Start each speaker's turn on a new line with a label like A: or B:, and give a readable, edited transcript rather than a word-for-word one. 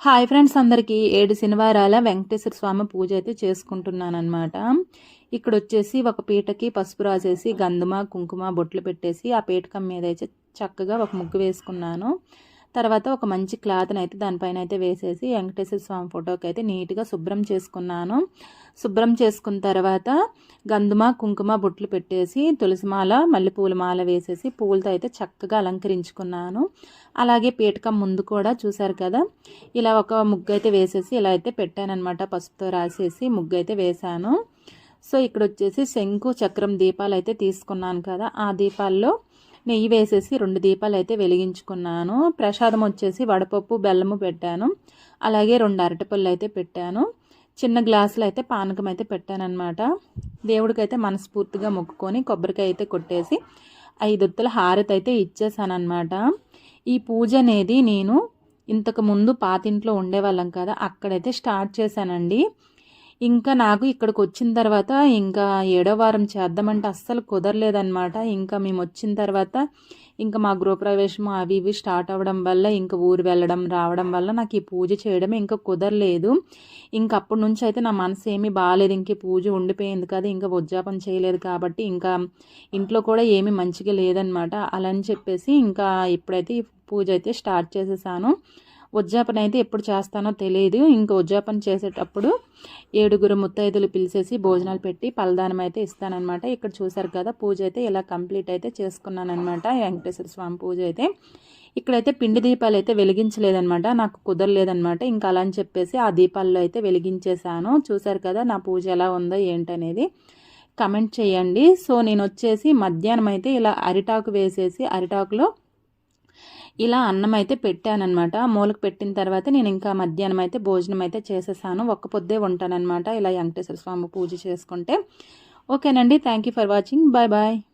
A: Hi friends, అందరికీ 7 శనివారాల వెంకటేశ్వర స్వామి పూజ అయితే చేసుకుంటున్నానమాట. ఇక్కడ వచ్చేసి ఒక పీటకి పసుపు రాసేసి గంధమ కుంకుమ బొట్లు పెట్టేసి ఆ పీటకం మీద అయితే చక్కగా ఒక ముగ్గు వేసుకున్నాను. తర్వాత ఒక మంచి క్లాత్ని అయితే దానిపైన అయితే వేసేసి వెంకటేశ్వర స్వామి ఫోటోకి అయితే నీట్గా శుభ్రం చేసుకున్నాను. శుభ్రం చేసుకున్న తర్వాత గంధమ కుంకుమ బొట్లు పెట్టేసి తులసిమాల మల్లెపూల మాల వేసేసి పూలతో అయితే చక్కగా అలంకరించుకున్నాను. అలాగే పీటకం ముందు కూడా చూసారు కదా, ఇలా ఒక ముగ్గు అయితే వేసేసి ఇలా అయితే పెట్టానన్నమాట. పసుపుతో రాసేసి ముగ్గు అయితే వేశాను. సో ఇక్కడ వచ్చేసి శంకు చక్రం దీపాలు అయితే తీసుకున్నాను కదా, ఆ దీపాల్లో నెయ్యి వేసేసి 2 దీపాలు అయితే వెలిగించుకున్నాను. ప్రసాదం వచ్చేసి వడపప్పు బెల్లము పెట్టాను. అలాగే 2 అరటిపళ్ళు అయితే పెట్టాను. చిన్న గ్లాసులు అయితే పానకం అయితే పెట్టానన్నమాట. దేవుడికైతే మనస్ఫూర్తిగా మొక్కుకొని కొబ్బరికాయ అయితే కొట్టేసి 5 ఒత్తుల హారతి అయితే ఇచ్చేసానమాట. ఈ పూజ అనేది నేను ఇంతకుముందు పాతింట్లో ఉండేవాళ్ళం కదా, అక్కడైతే స్టార్ట్ చేశానండి. ఇంకా నాకు ఇక్కడికి వచ్చిన తర్వాత ఇంకా 7వ వారం చేద్దామంటే అస్సలు కుదరలేదన్నమాట. ఇంకా మేము వచ్చిన తర్వాత ఇంకా మా గృహప్రవేశం అవి ఇవి స్టార్ట్ అవ్వడం వల్ల ఇంకా ఊరు వెళ్ళడం రావడం వల్ల నాకు ఈ పూజ చేయడం ఇంకా కుదరలేదు. ఇంకా అప్పటి నుంచి అయితే నా మనసు ఏమీ బాగాలేదు. ఇంక పూజ ఉండిపోయింది కదా, ఇంకా ఉద్యాపన చేయలేదు కాబట్టి ఇంకా ఇంట్లో కూడా ఏమీ మంచిగా లేదనమాట. అలా అని చెప్పేసి ఇంకా ఇప్పుడైతే ఈ పూజ అయితే స్టార్ట్ చేసేసాను. ఉద్యాపన అయితే ఎప్పుడు చేస్తానో తెలియదు. ఇంకా ఉద్యాపన చేసేటప్పుడు 7 ముత్తైదులు పిలిచేసి భోజనాలు పెట్టి పలదానం అయితే ఇస్తానన్నమాట. ఇక్కడ చూసారు కదా, పూజ అయితే ఇలా కంప్లీట్ అయితే చేసుకున్నానమాట. వెంకటేశ్వర స్వామి పూజ అయితే ఇక్కడైతే పిండి దీపాలు అయితే వెలిగించలేదనమాట, నాకు కుదరలేదనమాట. ఇంకా అలా అని చెప్పేసి ఆ దీపాల్లో అయితే వెలిగించేసాను. చూసారు కదా నా పూజ ఎలా ఉందో ఏంటనేది కమెంట్ చేయండి. సో నేను వచ్చేసి మధ్యాహ్నం అయితే ఇలా అరిటాకు వేసేసి అరిటాకులో ఇలా అన్నం అయితే పెట్టానన్నమాట. మూలకు పెట్టిన తర్వాత నేను ఇంకా మధ్యాహ్నం అయితే భోజనం అయితే చేసేసాను. ఒక్క పొద్దే ఉంటానన్నమాట ఇలా వెంకటేశ్వర స్వామి పూజ చేసుకుంటే. ఓకేనండి, thank you for watching. Bye bye.